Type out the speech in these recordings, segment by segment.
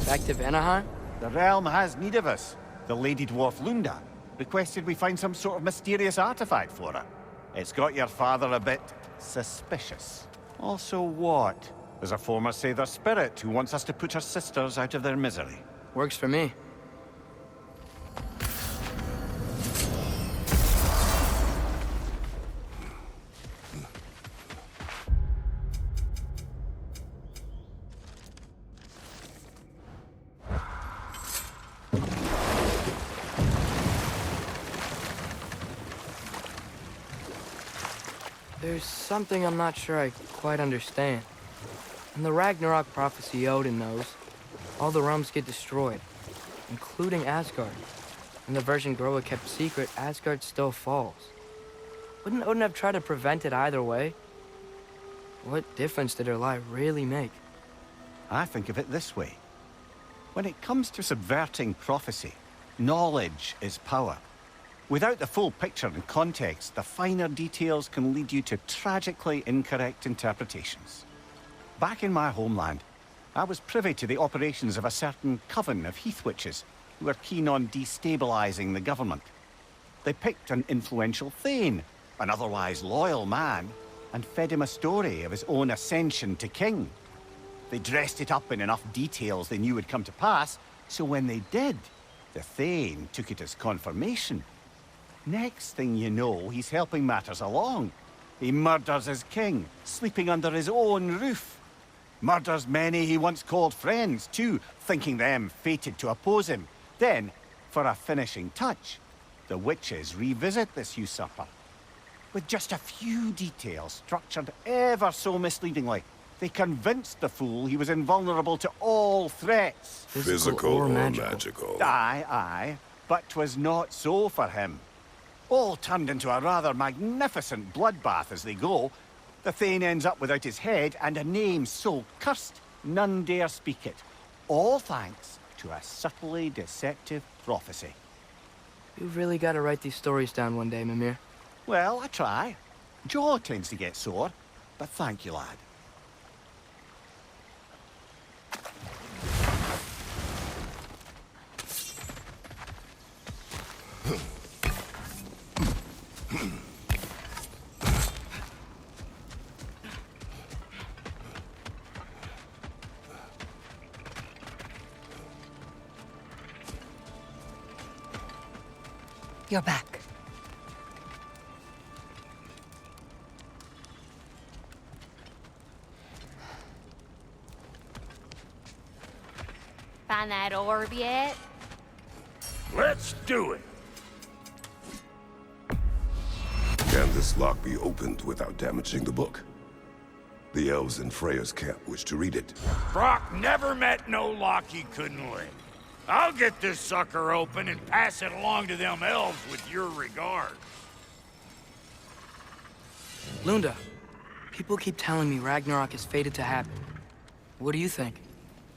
Back to Vanaheim? The realm has need of us. The Lady Dwarf Lunda requested we find some sort of mysterious artifact for her. It's got your father a bit suspicious. Also what? There's a former Sather spirit who wants us to put her sisters out of their misery. Works for me. There's something I'm not sure I quite understand. In the Ragnarok prophecy Odin knows, all the realms get destroyed, including Asgard. In the version Groa kept secret, Asgard still falls. Wouldn't Odin have tried to prevent it either way? What difference did her lie really make? I think of it this way. When it comes to subverting prophecy, knowledge is power. Without the full picture and context, the finer details can lead you to tragically incorrect interpretations. Back in my homeland, I was privy to the operations of a certain coven of heath witches who were keen on destabilizing the government. They picked an influential Thane, an otherwise loyal man, and fed him a story of his own ascension to king. They dressed it up in enough details they knew would come to pass, so when they did, the Thane took it as confirmation. Next thing you know, he's helping matters along. He murders his king, sleeping under his own roof. Murders many he once called friends, too, thinking them fated to oppose him. Then, for a finishing touch, the witches revisit this usurper. With just a few details structured ever so misleadingly, they convinced the fool he was invulnerable to all threats. Physical or magical? Aye, but 'twas not so for him. All turned into a rather magnificent bloodbath as they go. The Thane ends up without his head and a name so cursed none dare speak it. All thanks to a subtly deceptive prophecy. You've really got to write these stories down one day, Mimir. Well, I try. Jaw tends to get sore, but thank you, lad. You're back. Find that orb yet? Let's do it! Can this lock be opened without damaging the book? The elves in Freya's camp wish to read it. Brock never met no lock he couldn't lick. I'll get this sucker open and pass it along to them elves with your regards. Lunda, people keep telling me Ragnarok is fated to happen. What do you think?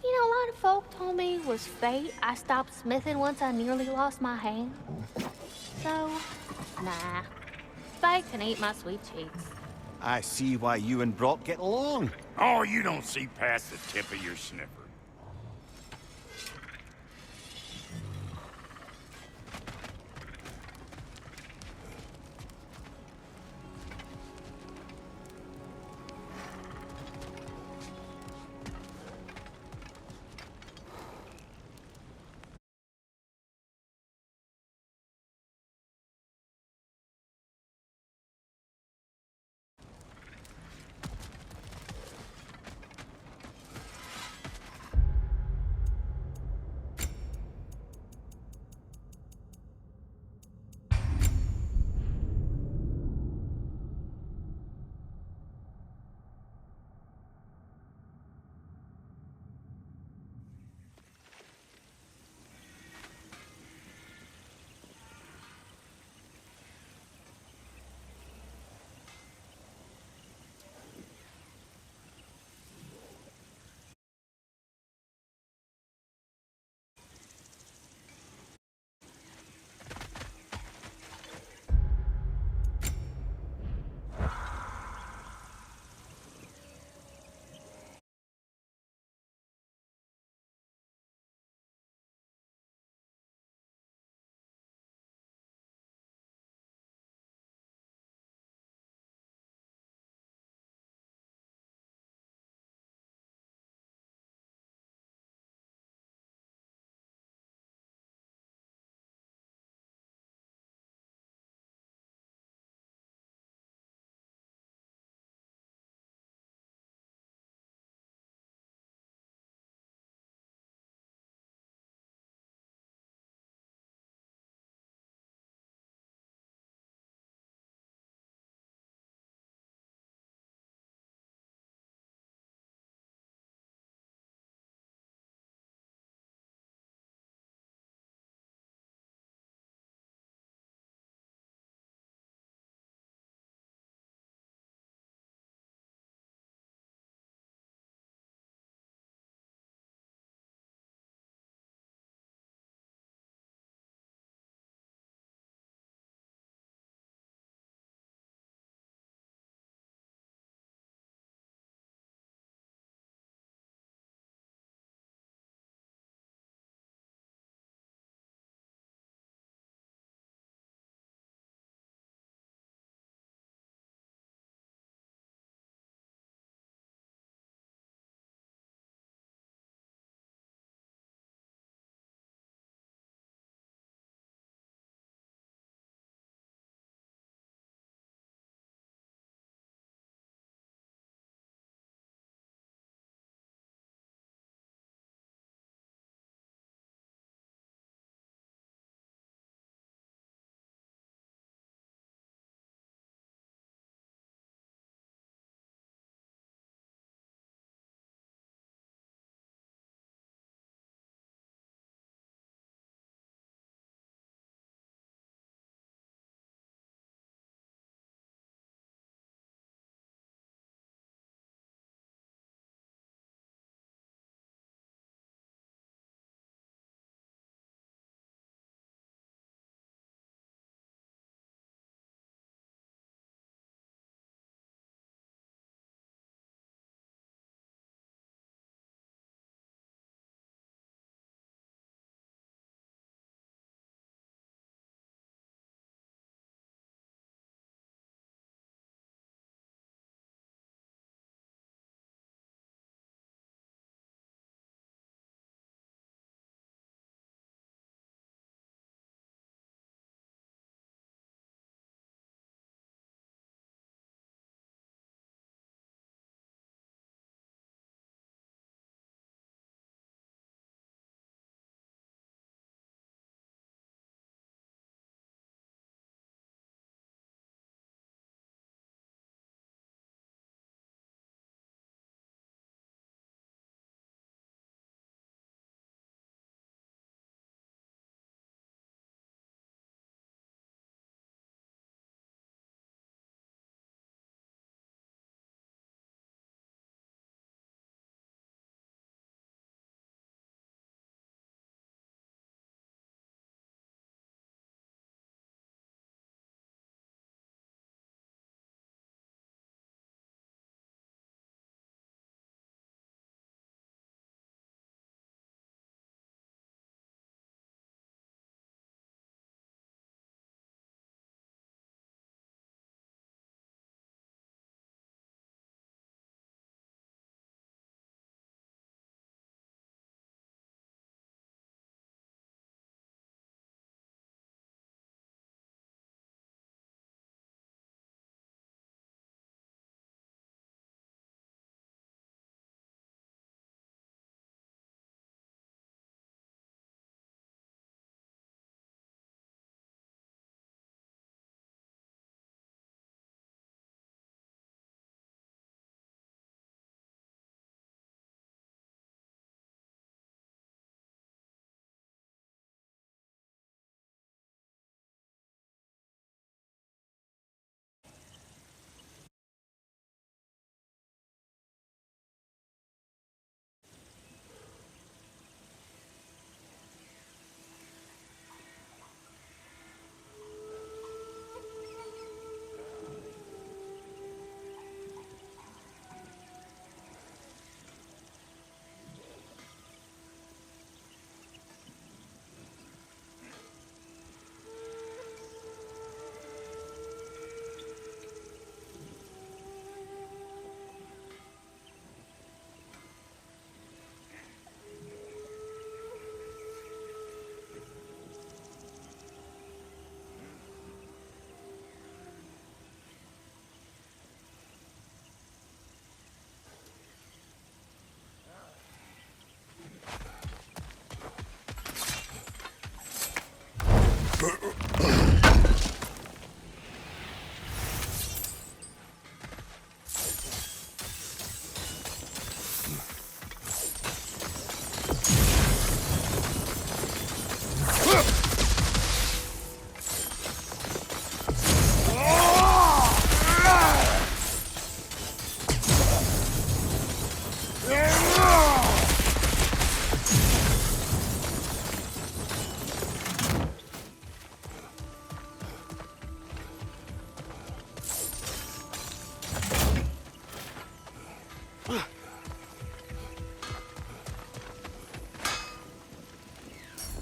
You know, a lot of folk told me it was fate I stopped smithing once I nearly lost my hand. So, nah. Fate can eat my sweet cheeks. I see why you and Brock get along. Oh, you don't see past the tip of your sniffer.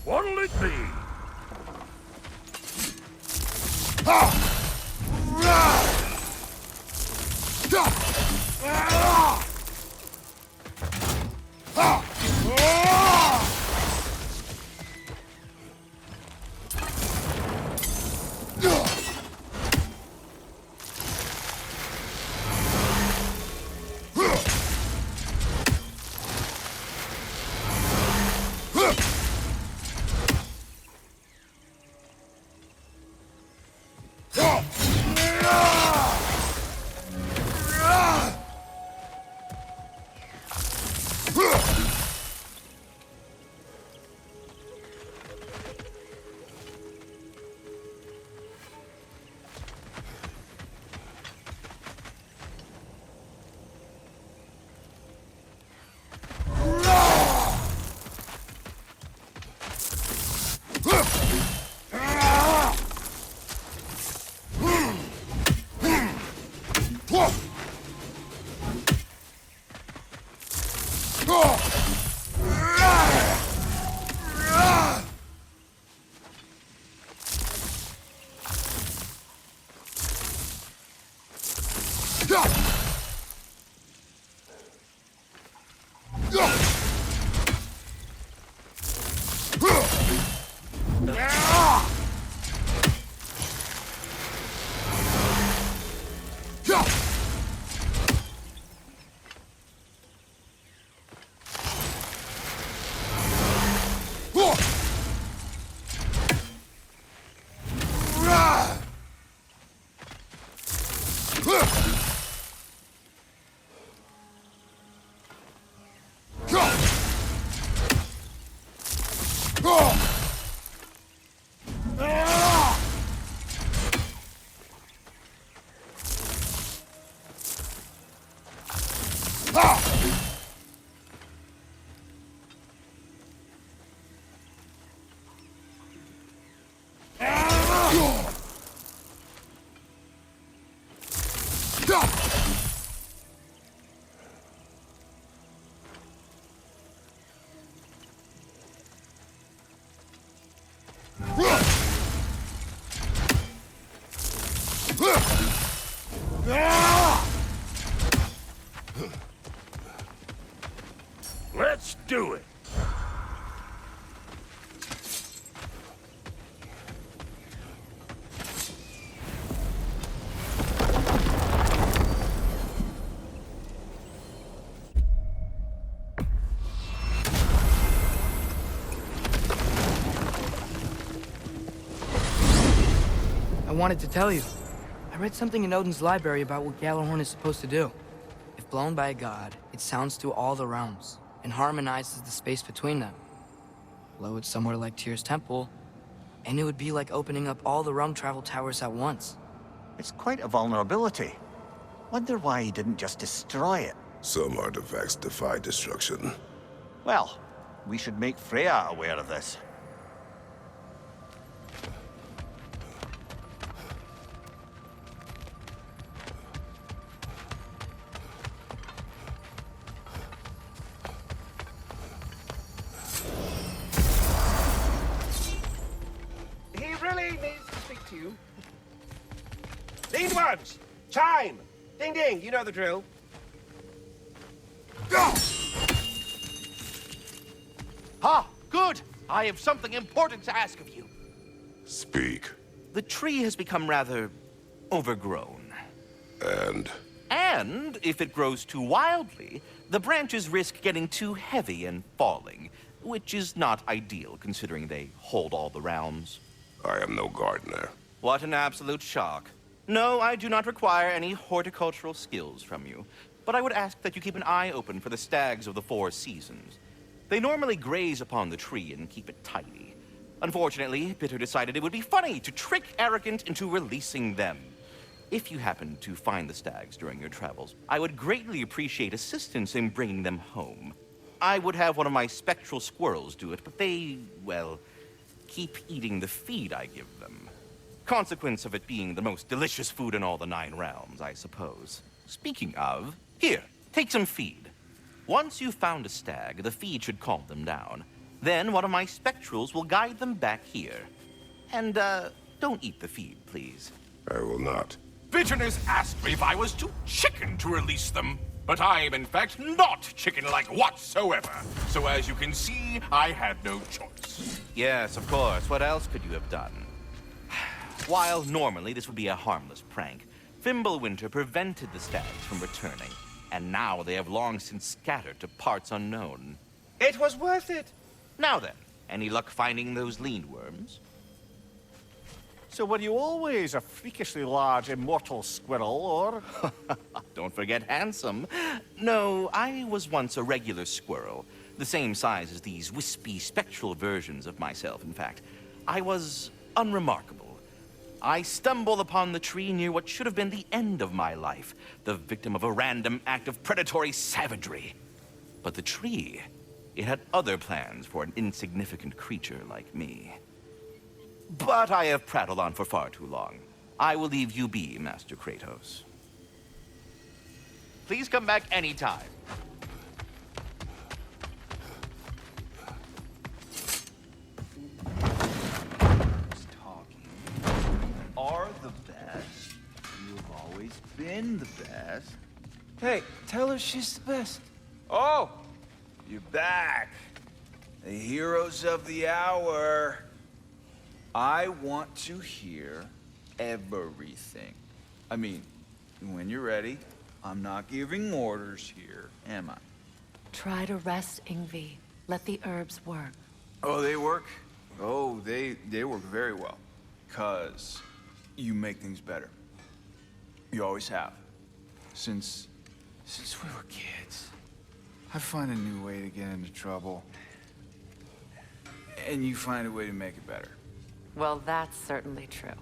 What'll it be? Let's do it. I wanted to tell you. I read something in Odin's library about what Gjallarhorn is supposed to do. If blown by a god, it sounds through all the realms and harmonizes the space between them. Blow it somewhere like Tyr's temple, and it would be like opening up all the realm travel towers at once. It's quite a vulnerability. Wonder why he didn't just destroy it. Some artifacts defy destruction. Well, we should make Freya aware of this. He really needs to speak to you. Lead ones! Chime! Ding ding, you know the drill. Go! Ah, good! I have something important to ask of you. Speak. The tree has become rather overgrown. And? And if it grows too wildly, the branches risk getting too heavy and falling, which is not ideal considering they hold all the realms. I am no gardener. What an absolute shock. No, I do not require any horticultural skills from you, but I would ask that you keep an eye open for the stags of the four seasons. They normally graze upon the tree and keep it tidy. Unfortunately, Bitter decided it would be funny to trick Arrogant into releasing them. If you happen to find the stags during your travels, I would greatly appreciate assistance in bringing them home. I would have one of my spectral squirrels do it, but they, well, keep eating the feed I give them. Consequence of it being the most delicious food in all the 9 realms, I suppose. Speaking of, here, Take some feed. Once you've found a stag, the feed should calm them down. Then one of my spectrals will guide them back here. And, don't eat the feed, please. I will not. Bitterness asked me if I was too chicken to release them. But I am, in fact, not chicken-like whatsoever. So as you can see, I had no choice. Yes, of course. What else could you have done? While normally this would be a harmless prank, Fimbulwinter prevented the stags from returning. And now they have long since scattered to parts unknown. It was worth it. Now then, any luck finding those lean worms? So were you always a freakishly large immortal squirrel, or? Don't forget handsome. No, I was once a regular squirrel. The same size as these wispy, spectral versions of myself, in fact. I was unremarkable. I stumbled upon the tree near what should have been the end of my life, the victim of a random act of predatory savagery. But the tree, it had other plans for an insignificant creature like me. But I have prattled on for far too long. I will leave you be, Master Kratos. Please come back anytime. Are the best. You've always been the best. Hey, tell her she's the best. Oh, you're back. The heroes of the hour. I want to hear everything. I mean, when you're ready, I'm not giving orders here, am I? Try to rest, Ingvi. Let the herbs work. Oh, they work? Oh, they work very well. 'Cause you make things better. You always have. Since we were kids. I find a new way to get into trouble. And you find a way to make it better. Well, that's certainly true.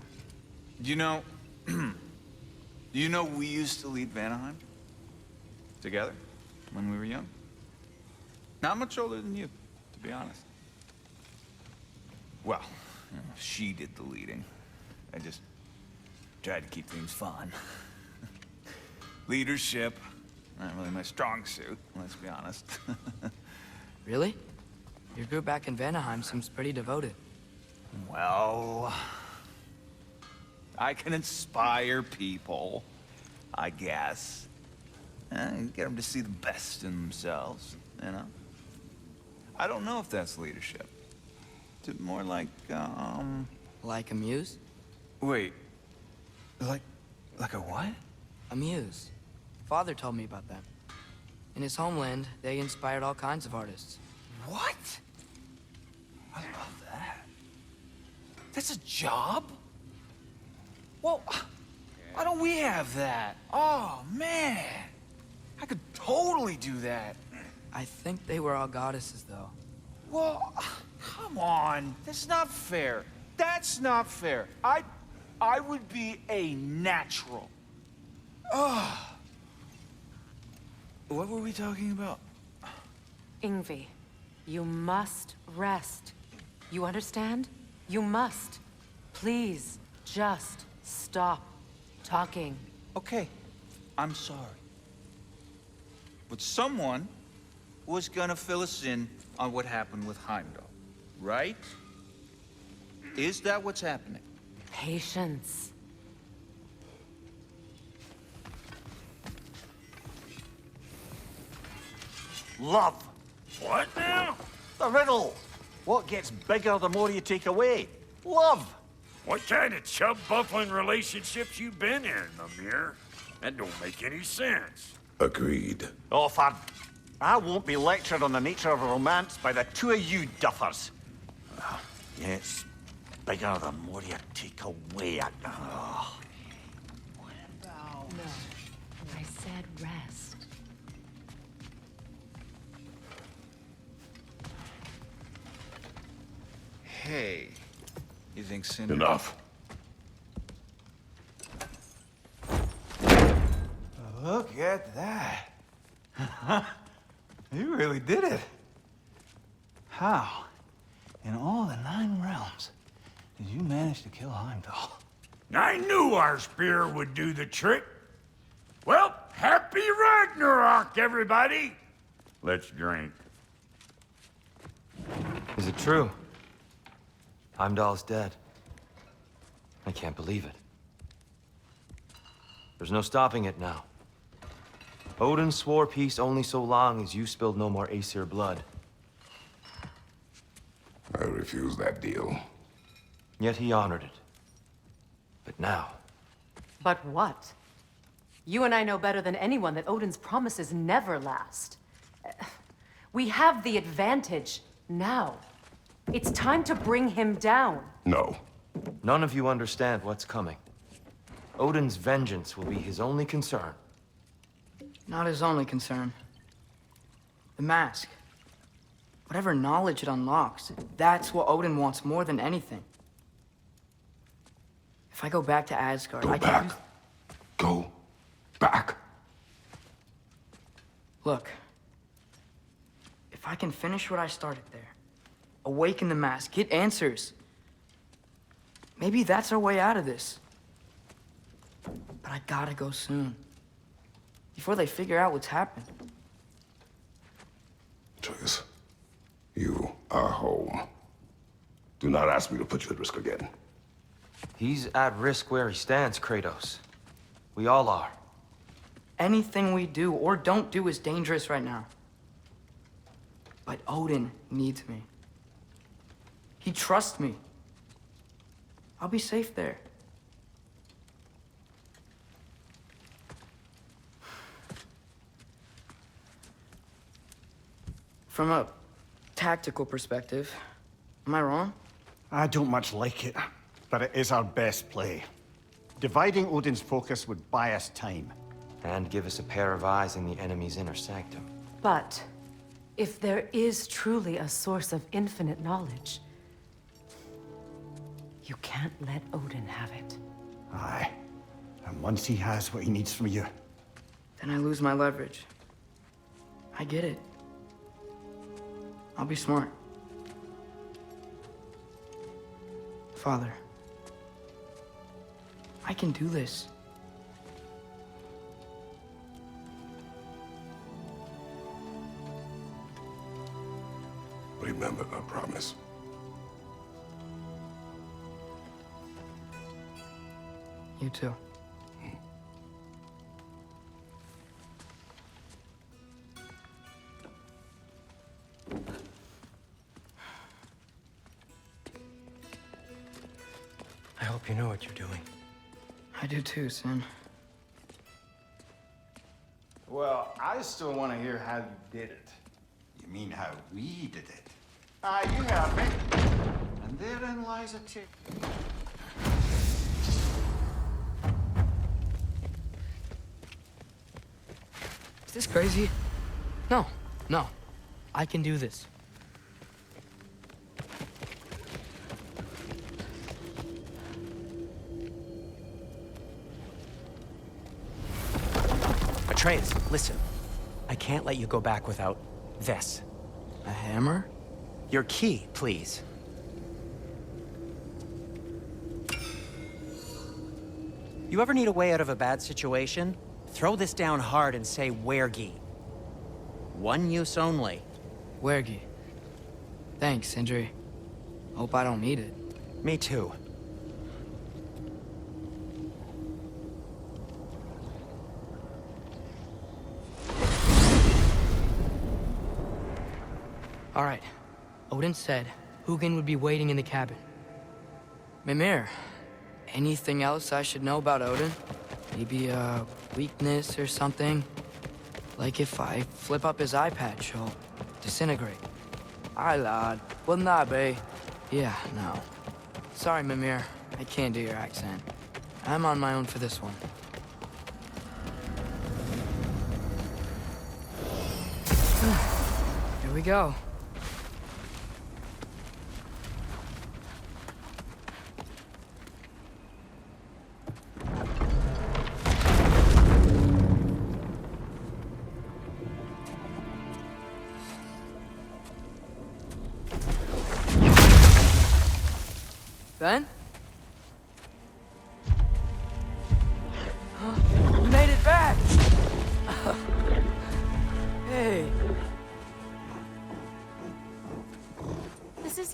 You know, we used to lead Vanaheim together when we were young. Not much older than you, to be honest. Well, you know, she did the leading. I just tried to keep things fun. Leadership, not really my strong suit, let's be honest. Really? Your group back in Vanaheim seems pretty devoted. Well, I can inspire people, I guess. And get them to see the best in themselves, you know? I don't know if that's leadership. It's more like, Like a muse? Wait. Like a what? A muse. Father told me about them. In his homeland, they inspired all kinds of artists. What? I love that. That's a job? Well, why don't we have that? Oh, man. I could totally do that. I think they were all goddesses, though. Well, come on. That's not fair. That's not fair. I would be a natural. Ugh. What were we talking about? Ingvi, you must rest. You understand? You must. Please, just stop talking. Okay, I'm sorry. But someone was gonna fill us in on what happened with Heimdall, right? Is that what's happening? Patience. Love. What now? The riddle. What gets bigger the more you take away? Love. What kind of chub-buffling relationships you been in, Mimir? That don't make any sense. Agreed. Oh, I won't be lectured on the nature of romance by the two of you duffers. Yeah, it's bigger the more you take away. Oh. No, I said rest. Hey, you think Cinder... Enough. Look at that. You really did it. How, in all the 9 realms, did you manage to kill Heimdall? I knew our spear would do the trick. Well, happy Ragnarök! Ragnarok, everybody! Let's drink. Is it true? Heimdall's dead. I can't believe it. There's no stopping it now. Odin swore peace only so long as you spilled no more Aesir blood. I refuse that deal. Yet he honored it. But now... But what? You and I know better than anyone that Odin's promises never last. We have the advantage now. It's time to bring him down. No. None of you understand what's coming. Odin's vengeance will be his only concern. Not his only concern. The mask. Whatever knowledge it unlocks, that's what Odin wants more than anything. If I go back to Asgard, Go I can back. use... Go back. Look. If I can finish what I started there, awaken the mask, get answers, maybe that's our way out of this. But I gotta go soon. Before they figure out what's happened. Atreus, you are home. Do not ask me to put you at risk again. He's at risk where he stands, Kratos. We all are. Anything we do or don't do is dangerous right now. But Odin needs me. He trusts me. I'll be safe there. From a tactical perspective, am I wrong? I don't much like it, but it is our best play. Dividing Odin's focus would buy us time. And give us a pair of eyes in the enemy's inner sanctum. But if there is truly a source of infinite knowledge, you can't let Odin have it. Aye. And once he has what he needs from you... Then I lose my leverage. I get it. I'll be smart. Father, I can do this. Remember our promise. You too. I hope you know what you're doing. I do too, Sin. Well, I still want to hear how you did it. You mean how we did it? You have me. And therein lies a tip. Is this crazy? No, no. I can do this. Atreus, listen. I can't let you go back without this. A hammer? Your key, please. You ever need a way out of a bad situation? Throw this down hard and say Wergi. One use only. Wergi. Thanks, Sindri. Hope I don't need it. Me too. All right. Odin said Hugin would be waiting in the cabin. Mimir, anything else I should know about Odin? Maybe a weakness or something? Like if I flip up his eye patch, he'll disintegrate. Aye, lad. Wouldn't that be? Yeah, no. Sorry, Mimir. I can't do your accent. I'm on my own for this one. Here we go. Ben? You made it back!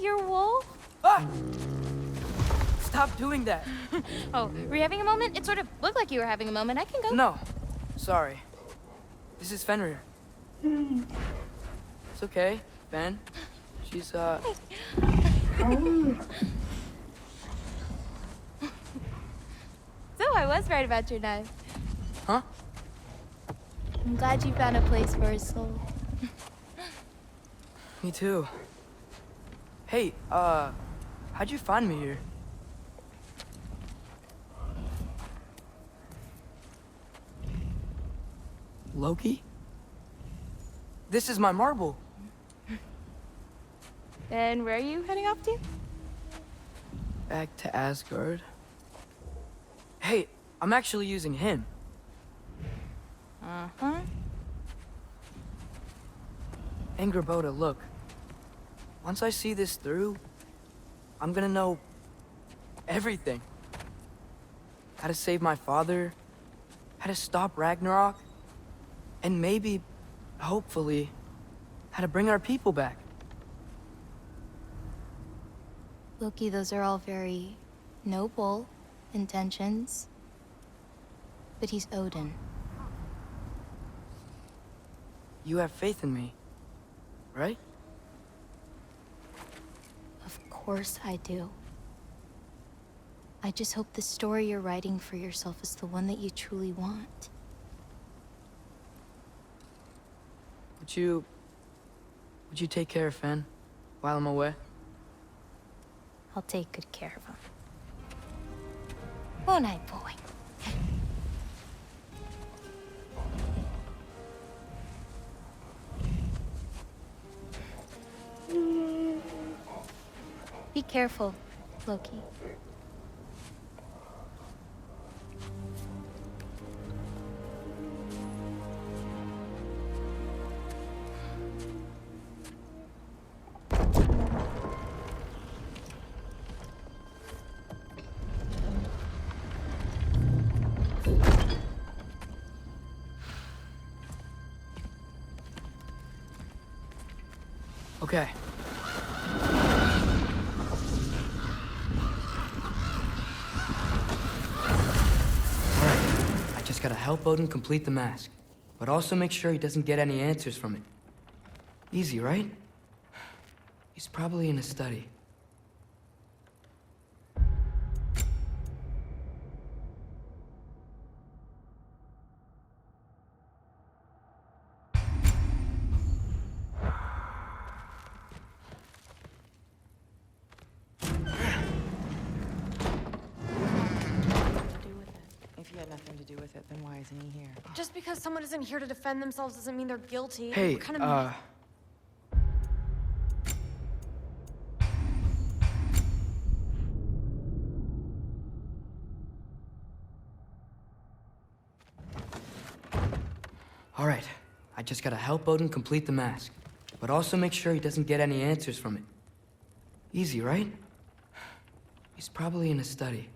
your wolf? Ah! Stop doing that. Oh, were you having a moment? It sort of looked like you were having a moment. I can go. No, sorry. This is Fenrir. It's okay, Ben. She's, So I was right about your knife. Huh? I'm glad you found a place for his soul. Me too. Hey, how'd you find me here? Loki? This is my marble. And where are you heading off to? Back to Asgard. Hey, I'm actually using him. Uh-huh. Angerboda, look. Once I see this through, I'm gonna know everything. How to save my father, how to stop Ragnarok, and maybe, hopefully, how to bring our people back. Loki, those are all very noble intentions. But he's Odin. You have faith in me, right? Of course I do. I just hope the story you're writing for yourself is the one that you truly want. Would you take care of Fen while I'm away? I'll take good care of him. Won't I, boy? Be careful, Loki. Okay. I just gotta help Odin complete the mask, but also make sure he doesn't get any answers from it. Easy, right? He's probably in a study. If he had nothing to do with it, then why isn't he here? Just because someone isn't here to defend themselves doesn't mean they're guilty. Hey, What kind of All right, I just gotta help Odin complete the mask, but also make sure he doesn't get any answers from it. Easy, right? He's probably in a study.